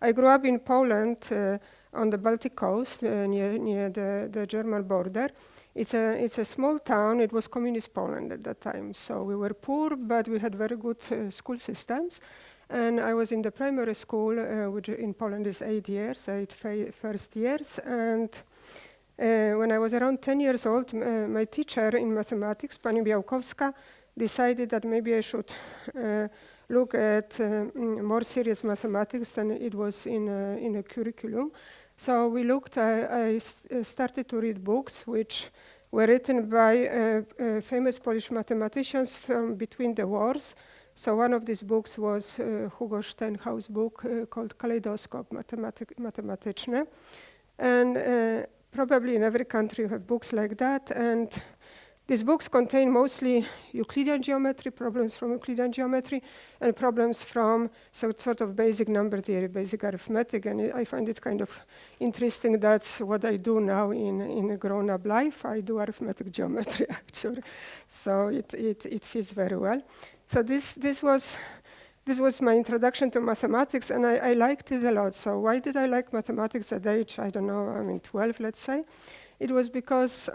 I grew up in Poland on the Baltic coast near the German border. It's a small town. It was communist Poland at that time. So we were poor, but we had very good school systems. And I was in the primary school, which in Poland is 8 years, 8 first years. And when I was around 10 years old, my teacher in mathematics, Pani Białkowska, decided that maybe I should look at more serious mathematics than it was in a curriculum. So we looked, I started to read books which were written by famous Polish mathematicians from between the wars. So one of these books was Hugo Steinhaus' book called Kaleidoscope Mathematyczne. And probably in every country you have books like that. And these books contain mostly Euclidean geometry, problems from Euclidean geometry, and problems from sort of basic number theory, basic arithmetic. And I find it kind of interesting. That's what I do now in a grown-up life. I do arithmetic geometry, actually. So it fits very well. So this was my introduction to mathematics, and I liked it a lot. So why did I like mathematics at age, I don't know, 12, let's say? It was because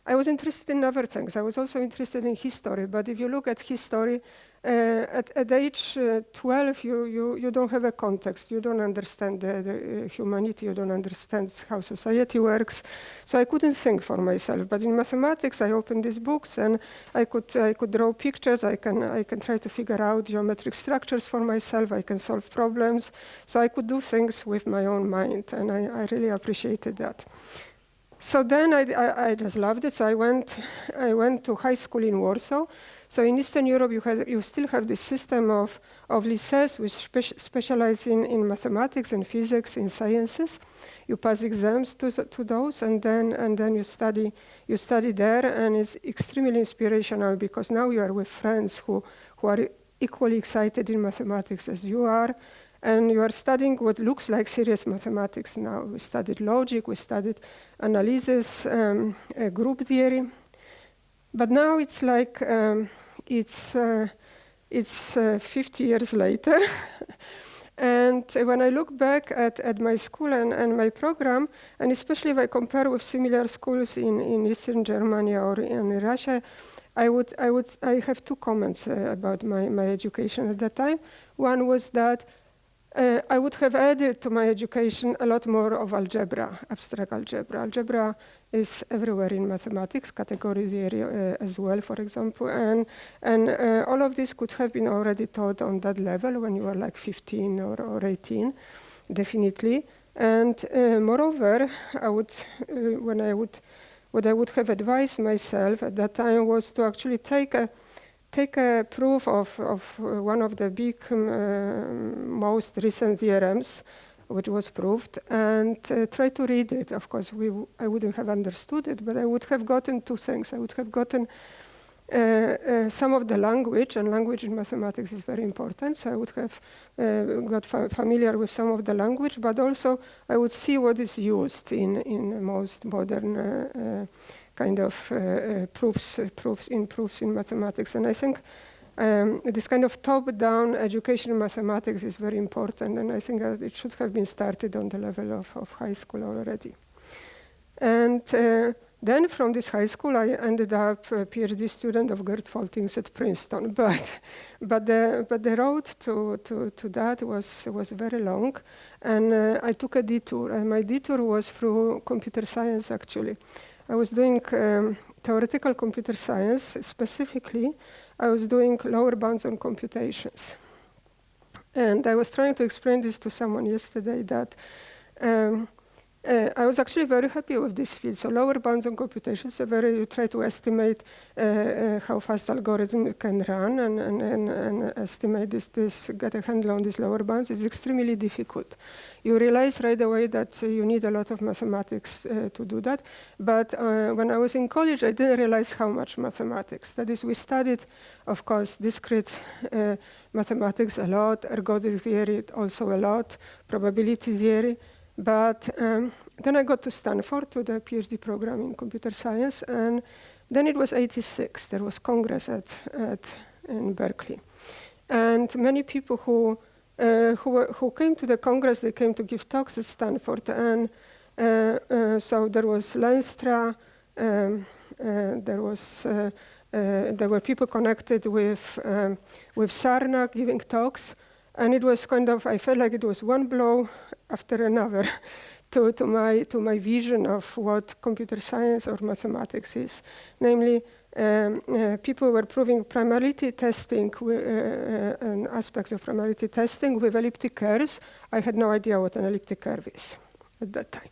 I was interested in other things. I was also interested in history, but if you look at history, at age 12, you don't have a context. You don't understand the humanity. You don't understand how society works. So I couldn't think for myself. But in mathematics, I opened these books, and I could draw pictures. I can try to figure out geometric structures for myself. I can solve problems. So I could do things with my own mind, and I really appreciated that. So then I just loved it. So I went to high school in Warsaw. So in Eastern Europe, you still have this system of lycées which specialize in mathematics and physics, in sciences. You pass exams to those, and then you study there, and it's extremely inspirational because now you are with friends who are equally excited in mathematics as you are. And you are studying what looks like serious mathematics now. We studied logic, we studied analysis, group theory. But now it's like, it's 50 years later. And when I look back at my school and my program, and especially if I compare with similar schools in Eastern Germany or in Russia, I have two comments about my education at that time. One was that I would have added to my education a lot more of algebra, abstract algebra. Algebra is everywhere in mathematics, category theory as well, for example. And all of this could have been already taught on that level when you were like 15 or 18, definitely. And moreover, what I would have advised myself at that time was to actually take a proof of one of the big, most recent theorems, which was proved, and try to read it. Of course, I wouldn't have understood it, but I would have gotten two things. I would have gotten some of the language, and language in mathematics is very important, so I would have got familiar with some of the language, but also I would see what is used in most modern kind of proofs in mathematics. And I think this kind of top-down education in mathematics is very important, and I think it should have been started on the level of high school already. And then from this high school, I ended up a PhD student of Gerd Faltings at Princeton. But the road to that was very long, and I took a detour, and my detour was through computer science, actually. I was doing theoretical computer science. Specifically, I was doing lower bounds on computations. And I was trying to explain this to someone yesterday that I was actually very happy with this field. So lower bounds on computations, you try to estimate how fast algorithm can run and estimate get a handle on these lower bounds is extremely difficult. You realize right away that you need a lot of mathematics to do that. But when I was in college, I didn't realize how much mathematics. That is, we studied, of course, discrete mathematics a lot, ergodic theory also a lot, probability theory. But then I got to Stanford to the PhD program in computer science, and then it was '86. There was Congress in Berkeley. And many people who who came to the Congress. They came to give talks at Stanford, and so there was Lenstra. There were people connected with Sarnak giving talks, and it was kind of, I felt like it was one blow after another to my vision of what computer science or mathematics is. Namely, people were proving primality testing and aspects of primality testing with elliptic curves. I had no idea what an elliptic curve is at that time.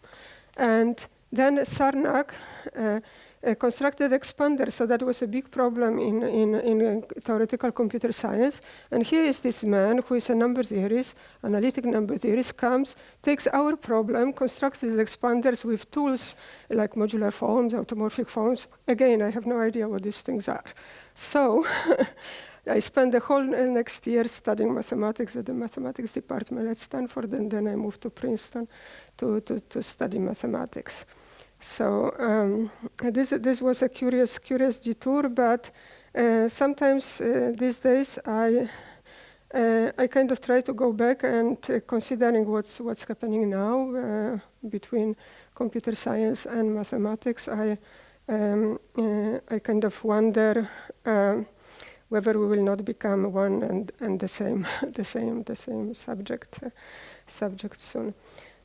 And then Sarnak constructed expander, so that was a big problem in theoretical computer science. And here is this man who is a number theorist, analytic number theorist, comes, takes our problem, constructs these expanders with tools like modular forms, automorphic forms. Again, I have no idea what these things are. So I spent the whole next year studying mathematics at the mathematics department at Stanford, and then I moved to Princeton to study mathematics. So this was a curious detour, but sometimes these days I kind of try to go back and considering what's happening now between computer science and mathematics. I kind of wonder whether we will not become one and the same subject soon.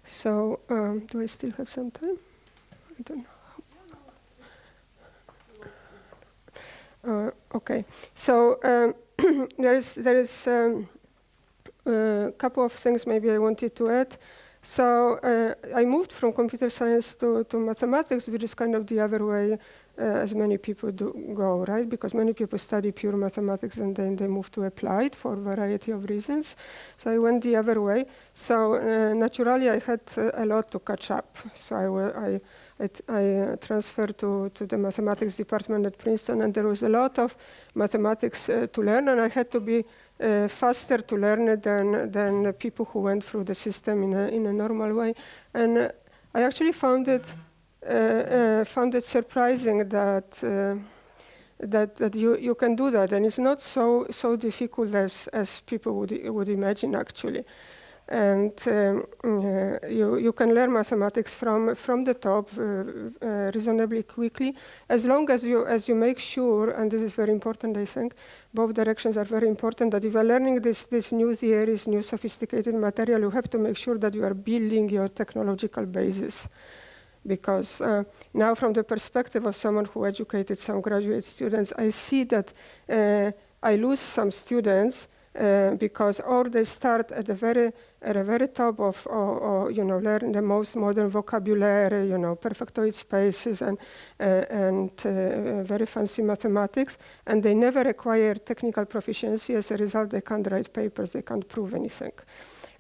So do I still have some time? I don't know. Okay, so there is a couple of things maybe I wanted to add. So I moved from computer science to mathematics, which is kind of the other way as many people go, right? Because many people study pure mathematics and then they move to applied for a variety of reasons. So I went the other way. So naturally I had a lot to catch up. So I transferred to the mathematics department at Princeton, and there was a lot of mathematics to learn, and I had to be faster to learn it than people who went through the system in a normal way. And I actually found it surprising that you can do that, and it's not so difficult as people would imagine actually. And you can learn mathematics from the top reasonably quickly, as long as you make sure, and this is very important, I think, both directions are very important, that if you're learning this new theories, new sophisticated material, you have to make sure that you are building your technological basis. Because now from the perspective of someone who educated some graduate students, I see that I lose some students because or they start at the very top of learn the most modern vocabulary, perfectoid spaces and very fancy mathematics, and they never acquire technical proficiency. As a result, they can't write papers, they can't prove anything.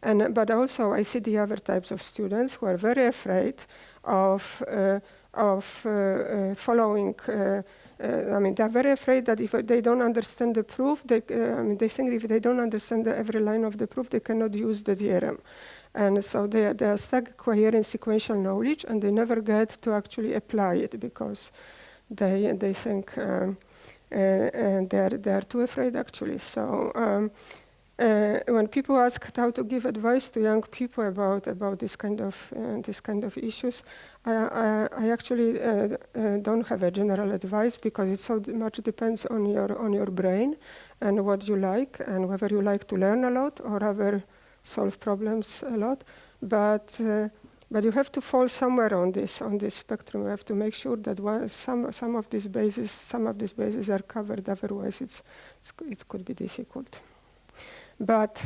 But also, I see the other types of students who are very afraid of following. They're very afraid that if they don't understand the proof, they think if they don't understand every line of the proof, they cannot use the theorem. And so they are stuck acquiring sequential knowledge, and they never get to actually apply it because they think they are too afraid actually. So when people ask how to give advice to young people about this kind of issues, I actually don't have a general advice, because it so much depends on your brain and what you like, and whether you like to learn a lot or rather solve problems a lot. But you have to fall somewhere on this spectrum. You have to make sure that some of these bases are covered. Otherwise, it could be difficult. But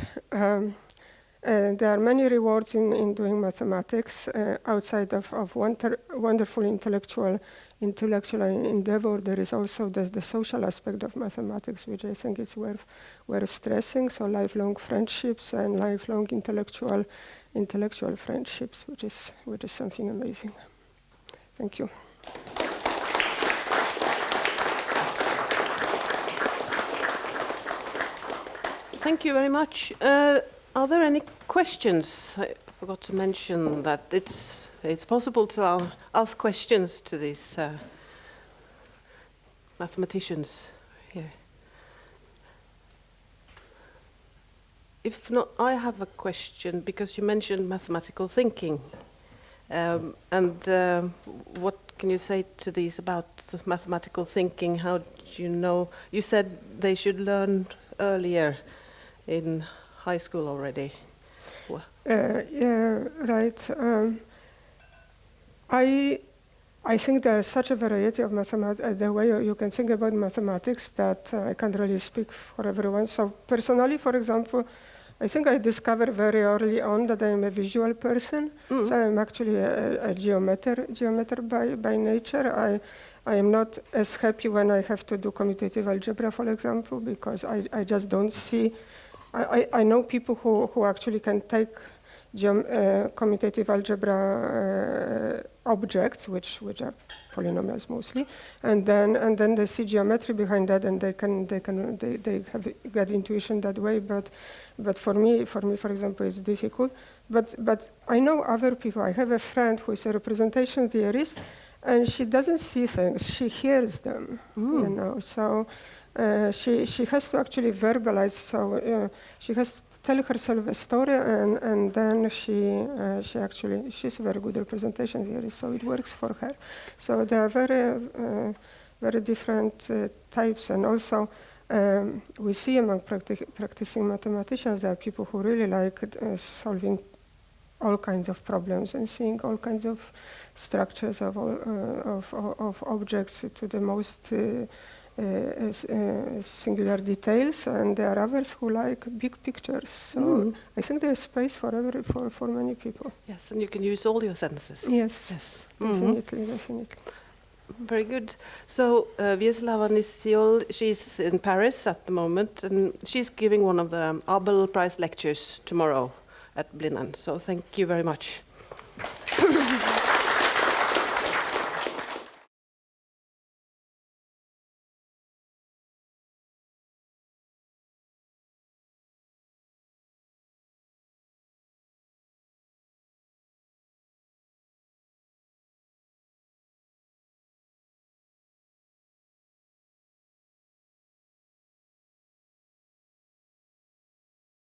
there are many rewards in doing mathematics outside of wonderful intellectual endeavor. There is also the social aspect of mathematics, which I think is worth stressing. So lifelong friendships and lifelong intellectual friendships, which is something amazing. Thank you. Thank you very much. Are there any questions? I forgot to mention that it's possible to ask questions to these mathematicians here. If not, I have a question, because you mentioned mathematical thinking. What can you say to these about the mathematical thinking? How do you know? You said they should learn earlier in high school already. Yeah, right. I think there is such a variety of mathematics, the way you can think about mathematics, that I can't really speak for everyone. So personally, for example, I think I discovered very early on that I am a visual person. So I'm actually a geometer by nature. I am not as happy when I have to do commutative algebra, for example, because I just don't see. I know people who actually can take commutative algebra objects, which are polynomials mostly, and then they see geometry behind that, and they have good intuition that way. But for me, for example, it's difficult. But I know other people. I have a friend who is a representation theorist, and she doesn't see things; she hears them. You know, so she has to actually verbalize. So she has to tell herself a story, and then she's a very good representation theorist, so it works for her. So there are very different types, and also we see among practicing mathematicians there are people who really like solving all kinds of problems and seeing all kinds of structures of objects to the most singular details, and there are others who like big pictures. So I think there's space for many people. Yes, and you can use all your senses. Yes. Definitely. Very good. So Wiesława Nizioł, she's in Paris at the moment, and she's giving one of the Abel Prize lectures tomorrow at Blindern. So thank you very much.